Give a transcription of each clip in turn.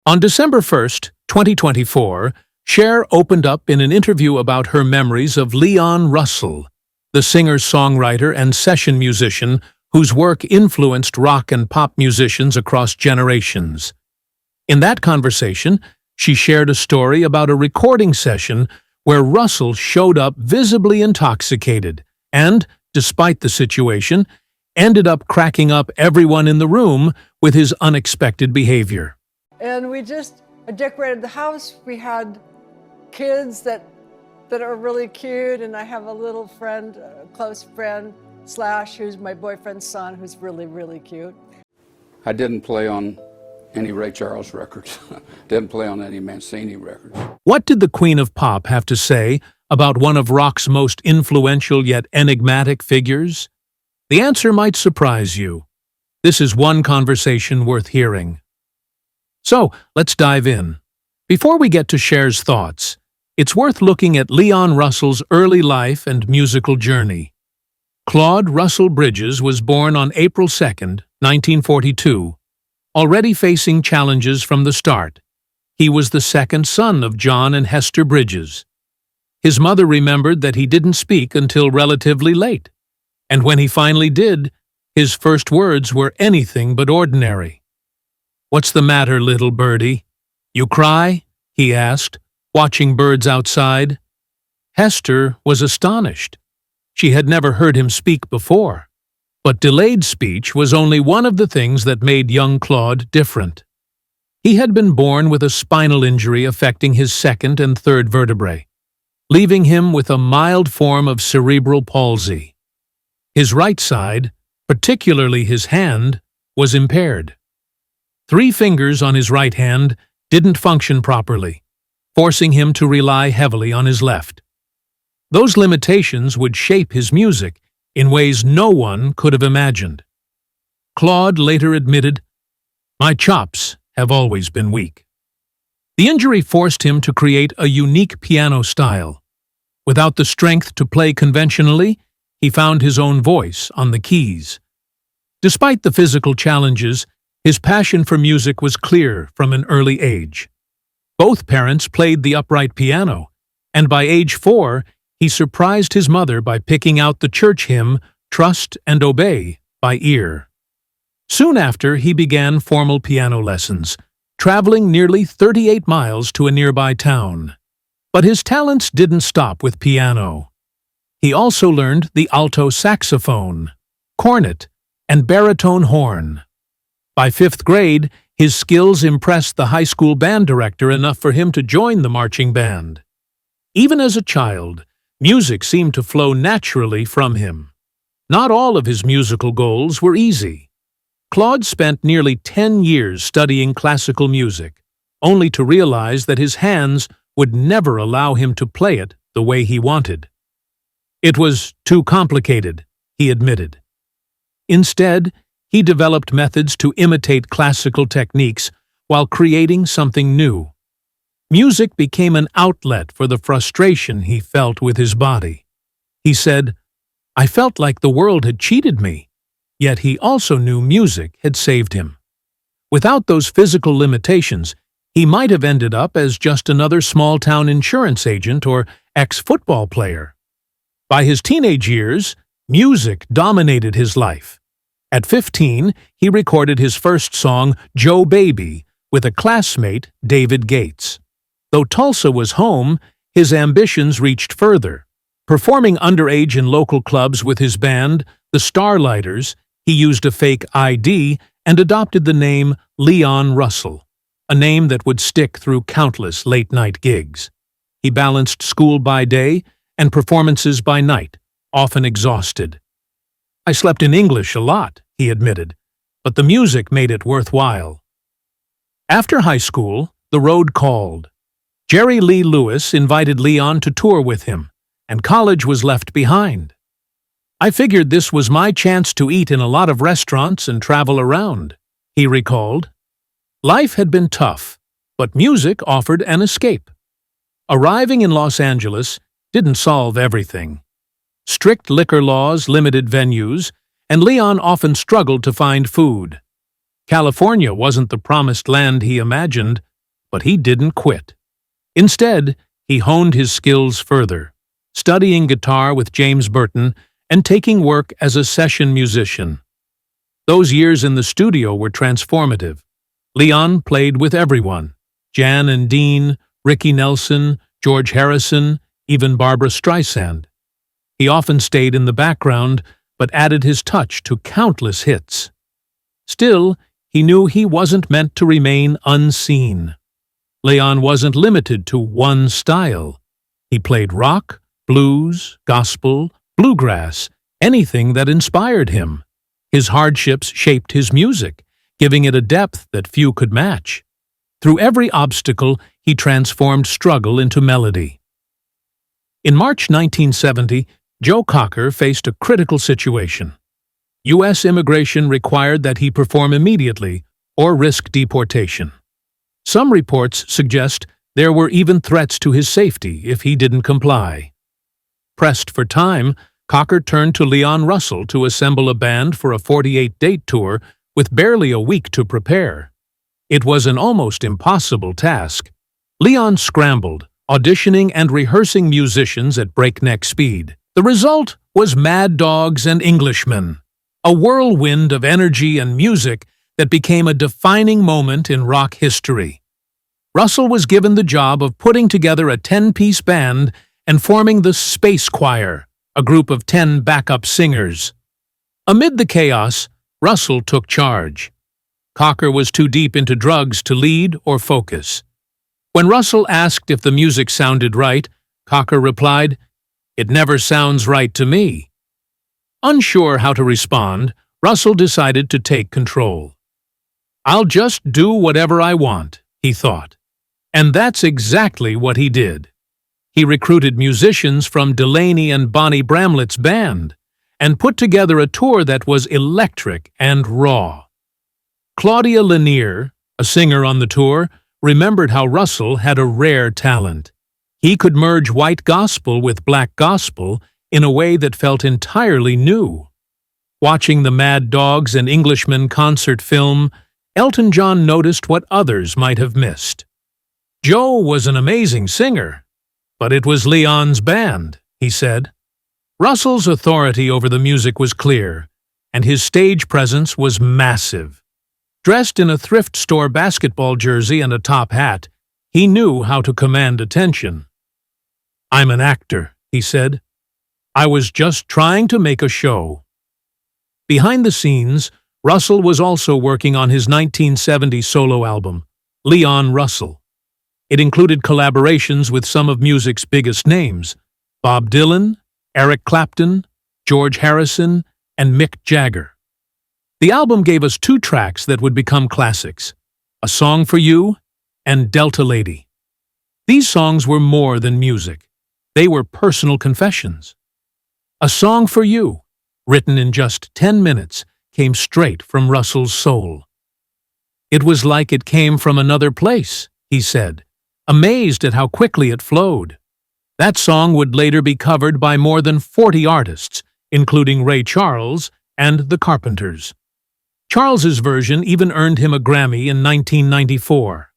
On December 1st, 2024, Cher opened up in an interview about her memories of Leon Russell, the singer-songwriter and session musician whose work influenced rock and pop musicians across generations. In that conversation, she shared a story about a recording session where Russell showed up visibly intoxicated and, despite the situation, ended up cracking up everyone in the room with his unexpected behavior. And we just decorated the house. We had kids that are really cute, and I have a little friend, a close friend, Slash, who's my boyfriend's son, who's really, really cute. I didn't play on any Ray Charles records. Didn't play on any Mancini records. What did the Queen of Pop have to say about one of rock's most influential yet enigmatic figures? The answer might surprise you. This is one conversation worth hearing. So, let's dive in. Before we get to Cher's thoughts, it's worth looking at Leon Russell's early life and musical journey. Claude Russell Bridges was born on April 2, 1942, already facing challenges from the start. He was the second son of John and Hester Bridges. His mother remembered that he didn't speak until relatively late, and when he finally did, his first words were anything but ordinary. "What's the matter, little birdie? You cry?" he asked, watching birds outside. Hester was astonished. She had never heard him speak before. But delayed speech was only one of the things that made young Claude different. He had been born with a spinal injury affecting his second and third vertebrae, leaving him with a mild form of cerebral palsy. His right side, particularly his hand, was impaired. 3 fingers on his right hand didn't function properly, forcing him to rely heavily on his left. Those limitations would shape his music in ways no one could have imagined. Claude later admitted, "My chops have always been weak." The injury forced him to create a unique piano style. Without the strength to play conventionally, he found his own voice on the keys. Despite the physical challenges, his passion for music was clear from an early age. Both parents played the upright piano, and by age 4, he surprised his mother by picking out the church hymn, "Trust and Obey," by ear. Soon after, he began formal piano lessons, traveling nearly 38 miles to a nearby town. But his talents didn't stop with piano. He also learned the alto saxophone, cornet, and baritone horn. By 5th grade, his skills impressed the high school band director enough for him to join the marching band. Even as a child, music seemed to flow naturally from him. Not all of his musical goals were easy. Claude spent nearly 10 years studying classical music, only to realize that his hands would never allow him to play it the way he wanted. It was too complicated, he admitted. Instead, he developed methods to imitate classical techniques while creating something new. Music became an outlet for the frustration he felt with his body. He said, "I felt like the world had cheated me," yet he also knew music had saved him. Without those physical limitations, he might have ended up as just another small-town insurance agent or ex-football player. By his teenage years, music dominated his life. At 15, he recorded his first song, "Joe Baby," with a classmate, David Gates. Though Tulsa was home, his ambitions reached further. Performing underage in local clubs with his band, the Starlighters, he used a fake ID and adopted the name Leon Russell, a name that would stick through countless late-night gigs. He balanced school by day and performances by night, often exhausted. "I slept in English a lot," he admitted, "but the music made it worthwhile." After high school, the road called. Jerry Lee Lewis invited Leon to tour with him, and college was left behind. "I figured this was my chance to eat in a lot of restaurants and travel around," he recalled. Life had been tough, but music offered an escape. Arriving in Los Angeles didn't solve everything. Strict liquor laws limited venues, and Leon often struggled to find food. California wasn't the promised land he imagined, But he didn't quit. Instead, he honed his skills further, studying guitar with James Burton and taking work as a session musician. Those years in the studio were transformative. Leon played with everyone: Jan and Dean, Ricky Nelson, George Harrison, even Barbra Streisand. He often stayed in the background, but added his touch to countless hits. Still, he knew he wasn't meant to remain unseen. Leon wasn't limited to one style. He played rock, blues, gospel, bluegrass, anything that inspired him. His hardships shaped his music, giving it a depth that few could match. Through every obstacle, he transformed struggle into melody. In March 1970, Joe Cocker faced a critical situation. U.S. immigration required that he perform immediately or risk deportation. Some reports suggest there were even threats to his safety if he didn't comply. Pressed for time, Cocker turned to Leon Russell to assemble a band for a 48-date tour with barely a week to prepare. It was an almost impossible task. Leon scrambled, auditioning and rehearsing musicians at breakneck speed. The result was Mad Dogs and Englishmen, a whirlwind of energy and music that became a defining moment in rock history. Russell was given the job of putting together a 10-piece band and forming the Space Choir, a group of 10 backup singers. Amid the chaos, Russell took charge. Cocker was too deep into drugs to lead or focus. When Russell asked if the music sounded right, Cocker replied, "It never sounds right to me." Unsure how to respond, Russell decided to take control. "I'll just do whatever I want," he thought. And that's exactly what he did. He recruited musicians from Delaney and Bonnie Bramlett's band and put together a tour that was electric and raw. Claudia Lanier, a singer on the tour, remembered how Russell had a rare talent. He could merge white gospel with black gospel in a way that felt entirely new. Watching the Mad Dogs and Englishmen concert film, Elton John noticed what others might have missed. "Joe was an amazing singer, but it was Leon's band," he said. Russell's authority over the music was clear, and his stage presence was massive. Dressed in a thrift store basketball jersey and a top hat, he knew how to command attention. "I'm an actor," he said. "I was just trying to make a show." Behind the scenes, Russell was also working on his 1970 solo album, Leon Russell. It included collaborations with some of music's biggest names: Bob Dylan, Eric Clapton, George Harrison, and Mick Jagger. The album gave us 2 tracks that would become classics: A Song for You and Delta Lady. These songs were more than music. They were personal confessions. A Song for You, written in just 10 minutes, came straight from Russell's soul. "It was like it came from another place," he said, amazed at how quickly it flowed. That song would later be covered by more than 40 artists, including Ray Charles and the Carpenters. Charles's version even earned him a Grammy in 1994.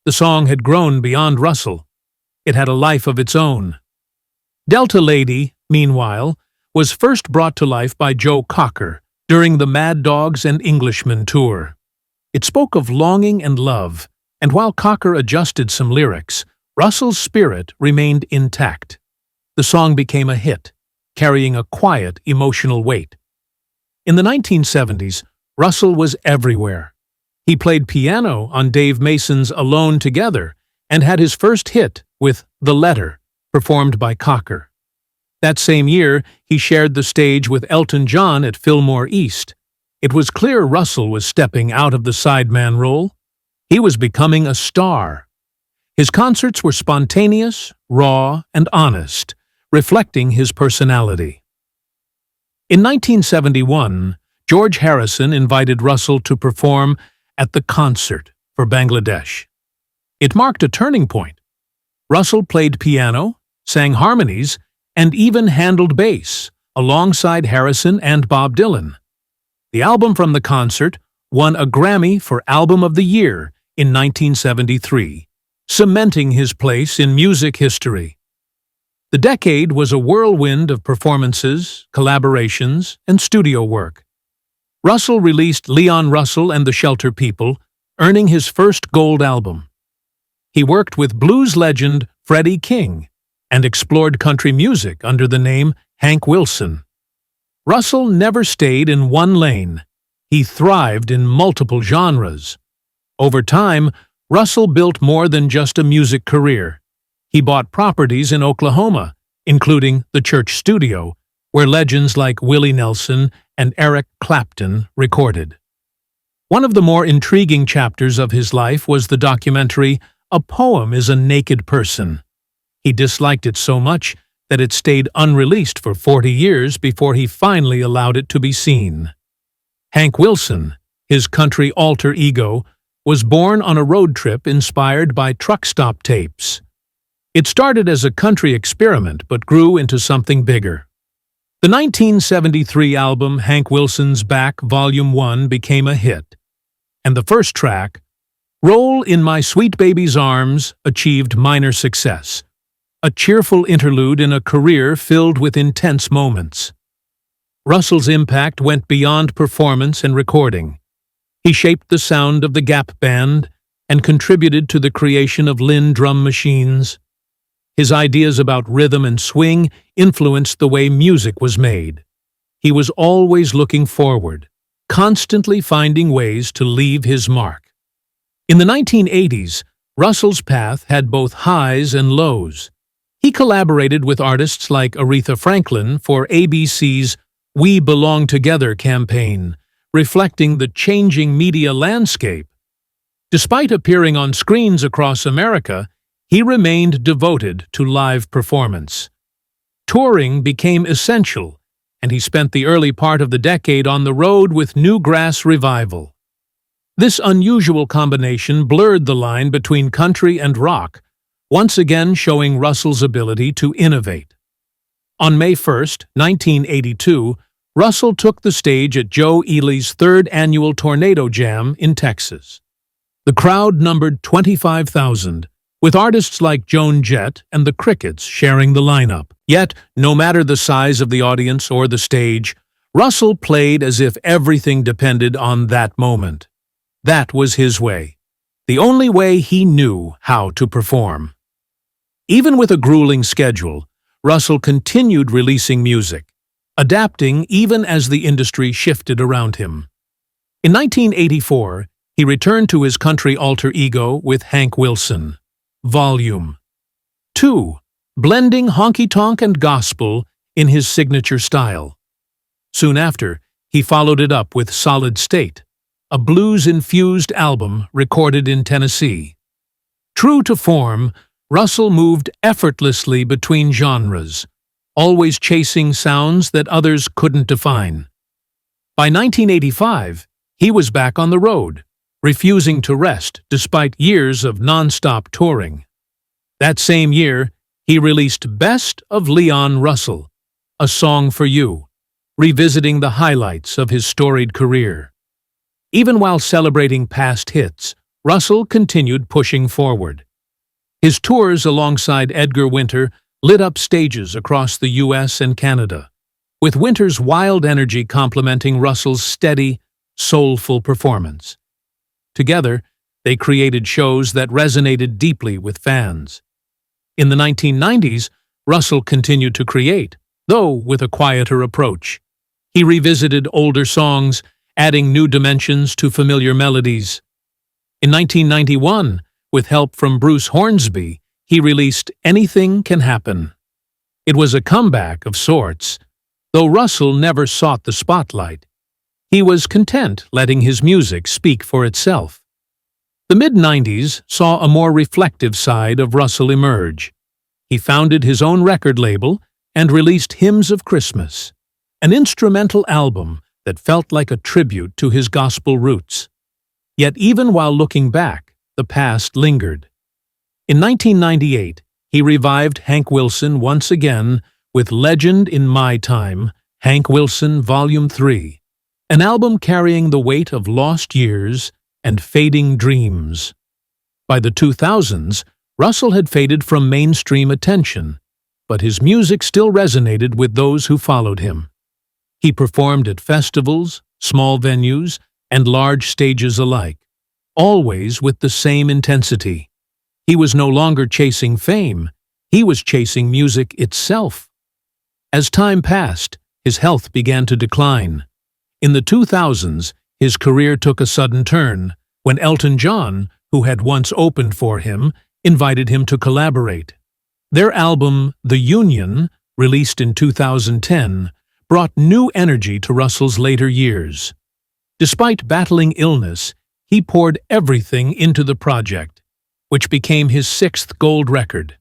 The song had grown beyond Russell. It had a life of its own. Delta Lady, meanwhile, was first brought to life by Joe Cocker during the Mad Dogs and Englishmen tour. It spoke of longing and love, and while Cocker adjusted some lyrics, Russell's spirit remained intact. The song became a hit, carrying a quiet, emotional weight. In the 1970s, Russell was everywhere. He played piano on Dave Mason's Alone Together and had his first hit with The Letter, performed by Cocker. That same year, he shared the stage with Elton John at Fillmore East. It was clear Russell was stepping out of the sideman role. He was becoming a star. His concerts were spontaneous, raw, and honest, reflecting his personality. In 1971, George Harrison invited Russell to perform at the Concert for Bangladesh. It marked a turning point. Russell played piano, sang harmonies, and even handled bass, alongside Harrison and Bob Dylan. The album from the concert won a Grammy for Album of the Year in 1973, cementing his place in music history. The decade was a whirlwind of performances, collaborations, and studio work. Russell released Leon Russell and the Shelter People, earning his first gold album. He worked with blues legend Freddie King and explored country music under the name Hank Wilson. Russell never stayed in one lane. He thrived in multiple genres. Over time, Russell built more than just a music career. He bought properties in Oklahoma, including the Church Studio, where legends like Willie Nelson and Eric Clapton recorded. One of the more intriguing chapters of his life was the documentary A Poem is a Naked Person. He disliked it so much that it stayed unreleased for 40 years before he finally allowed it to be seen. Hank Wilson, his country alter ego, was born on a road trip inspired by truck stop tapes. It started as a country experiment but grew into something bigger. The 1973 album Hank Wilson's Back Volume 1 became a hit, and the first track, Roll in My Sweet Baby's Arms, achieved minor success, a cheerful interlude in a career filled with intense moments. Russell's impact went beyond performance and recording. He shaped the sound of the Gap Band and contributed to the creation of Lynn drum machines. His ideas about rhythm and swing influenced the way music was made. He was always looking forward, constantly finding ways to leave his mark. In the 1980s, Russell's path had both highs and lows. He collaborated with artists like Aretha Franklin for ABC's We Belong Together campaign, reflecting the changing media landscape. Despite appearing on screens across America, he remained devoted to live performance. Touring became essential, and he spent the early part of the decade on the road with Newgrass Revival. This unusual combination blurred the line between country and rock, once again showing Russell's ability to innovate. On May 1, 1982, Russell took the stage at Joe Ely's third annual Tornado Jam in Texas. The crowd numbered 25,000, with artists like Joan Jett and the Crickets sharing the lineup. Yet, no matter the size of the audience or the stage, Russell played as if everything depended on that moment. That was his way, the only way he knew how to perform. Even with a grueling schedule, Russell continued releasing music, adapting even as the industry shifted around him. In 1984, he returned to his country alter ego with Hank Wilson. Volume 2, blending honky-tonk and gospel in his signature style. Soon after, he followed it up with Solid State, a blues-infused album recorded in Tennessee. True to form, Russell moved effortlessly between genres, always chasing sounds that others couldn't define. By 1985, he was back on the road, refusing to rest despite years of non-stop touring. That same year, he released Best of Leon Russell, A Song for You, revisiting the highlights of his storied career. Even while celebrating past hits, Russell continued pushing forward. His tours alongside Edgar Winter lit up stages across the U.S. and Canada, with Winter's wild energy complementing Russell's steady, soulful performance. Together, they created shows that resonated deeply with fans. In the 1990s, Russell continued to create, though with a quieter approach. He revisited older songs, adding new dimensions to familiar melodies. In 1991, with help from Bruce Hornsby, he released Anything Can Happen. It was a comeback of sorts, though Russell never sought the spotlight. He was content letting his music speak for itself. The mid-90s saw a more reflective side of Russell emerge. He founded his own record label and released Hymns of Christmas, an instrumental album that felt like a tribute to his gospel roots. Yet even while looking back, the past lingered. In 1998, he revived Hank Wilson once again with Legend in My Time, Hank Wilson Volume 3, an album carrying the weight of lost years and fading dreams. By the 2000s, Russell had faded from mainstream attention, but his music still resonated with those who followed him. He performed at festivals, small venues, and large stages alike, always with the same intensity. He was no longer chasing fame, he was chasing music itself. As time passed, his health began to decline. In the 2000s, his career took a sudden turn when Elton John, who had once opened for him, invited him to collaborate. Their album, The Union, released in 2010, brought new energy to Russell's later years. Despite battling illness, he poured everything into the project, which became his 6th gold record.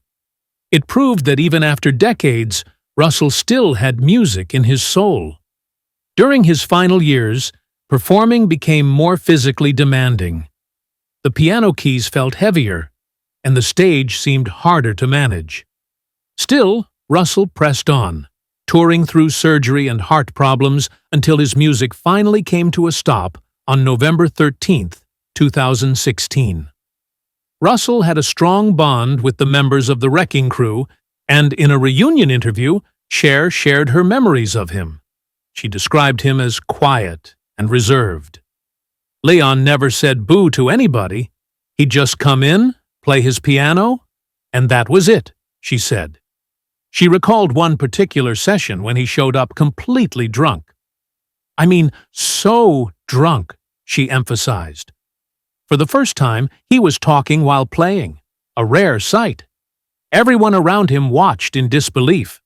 It proved that even after decades, Russell still had music in his soul. During his final years, performing became more physically demanding. The piano keys felt heavier, and the stage seemed harder to manage. Still, Russell pressed on, touring through surgery and heart problems until his music finally came to a stop on November 13, 2016. Russell had a strong bond with the members of the Wrecking Crew, and in a reunion interview, Cher shared her memories of him. She described him as quiet and reserved. Leon never said boo to anybody. He'd just come in, play his piano, and that was it, she said. She recalled one particular session when he showed up completely drunk. I mean, so drunk, she emphasized. For the first time, he was talking while playing, a rare sight. Everyone around him watched in disbelief.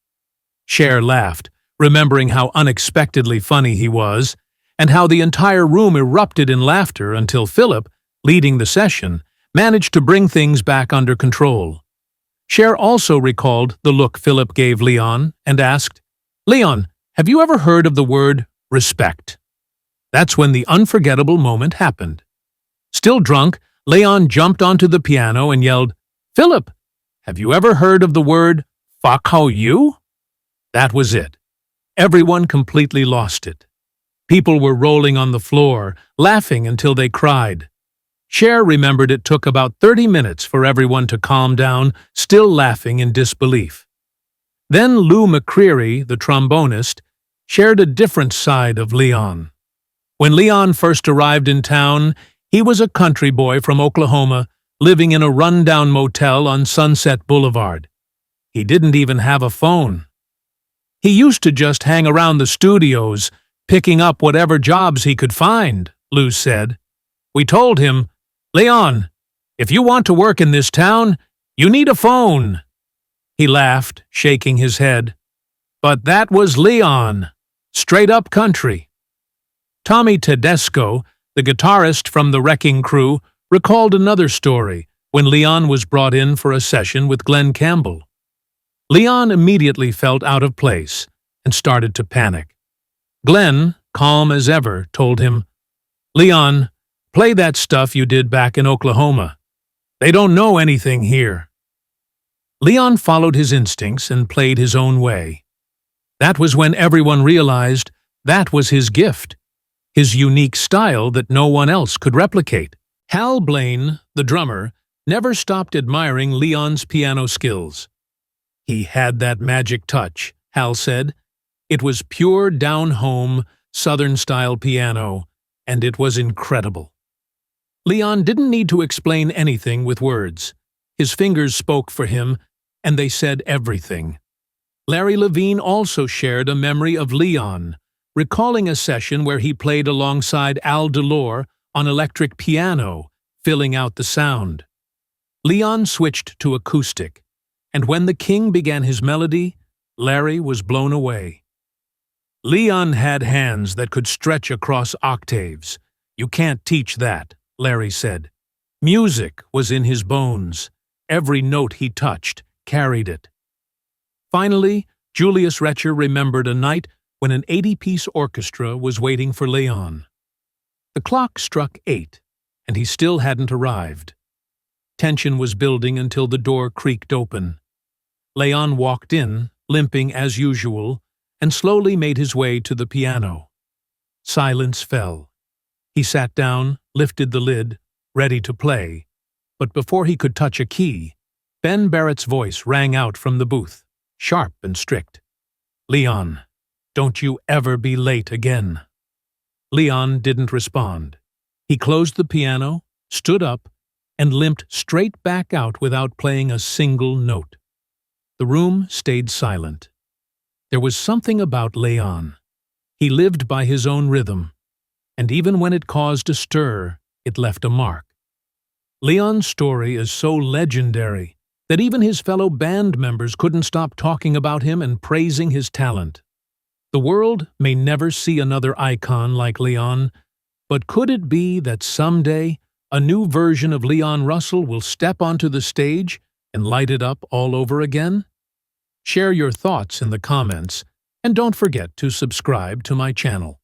Cher laughed, remembering how unexpectedly funny he was, and how the entire room erupted in laughter until Philip, leading the session, managed to bring things back under control. Cher also recalled the look Philip gave Leon and asked, "Leon, have you ever heard of the word respect?" That's when the unforgettable moment happened. Still drunk, Leon jumped onto the piano and yelled, "Philip, have you ever heard of the word fuck how you?" That was it. Everyone completely lost it. People were rolling on the floor, laughing until they cried. Cher remembered it took about 30 minutes for everyone to calm down, still laughing in disbelief. Then Lou McCreary, the trombonist, shared a different side of Leon. When Leon first arrived in town, he was a country boy from Oklahoma, living in a rundown motel on Sunset Boulevard. He didn't even have a phone. He used to just hang around the studios, picking up whatever jobs he could find, Lou said. We told him, "Leon, if you want to work in this town, you need a phone." He laughed, shaking his head. But that was Leon, straight up country. Tommy Tedesco, the guitarist from the Wrecking Crew, recalled another story when Leon was brought in for a session with Glenn Campbell. Leon immediately felt out of place and started to panic. Glenn, calm as ever, told him, "Leon, play that stuff you did back in Oklahoma. They don't know anything here." Leon followed his instincts and played his own way. That was when everyone realized that was his gift, his unique style that no one else could replicate. Hal Blaine, the drummer, never stopped admiring Leon's piano skills. He had that magic touch, Hal said. It was pure down-home, Southern-style piano, and it was incredible. Leon didn't need to explain anything with words. His fingers spoke for him, and they said everything. Larry Levine also shared a memory of Leon, recalling a session where he played alongside Al Delore on electric piano, filling out the sound. Leon switched to acoustic, and when the king began his melody, Larry was blown away. Leon had hands that could stretch across octaves. You can't teach that, Larry said. Music was in his bones. Every note he touched carried it. Finally, Julius Retcher remembered a night when an 80-piece orchestra was waiting for Leon. The clock struck 8, and he still hadn't arrived. Tension was building until the door creaked open. Leon walked in, limping as usual, and slowly made his way to the piano. Silence fell. He sat down, lifted the lid, ready to play, But before he could touch a key, Ben Barrett's voice rang out from the booth, sharp and strict. "Leon, don't you ever be late again." Leon didn't respond. He closed the piano, stood up, and limped straight back out without playing a single note. The room stayed silent. There was something about Leon. He lived by his own rhythm, and even when it caused a stir, it left a mark. Leon's story is so legendary that even his fellow band members couldn't stop talking about him and praising his talent. The world may never see another icon like Leon, but could it be that someday a new version of Leon Russell will step onto the stage and light it up all over again? Share your thoughts in the comments, and don't forget to subscribe to my channel.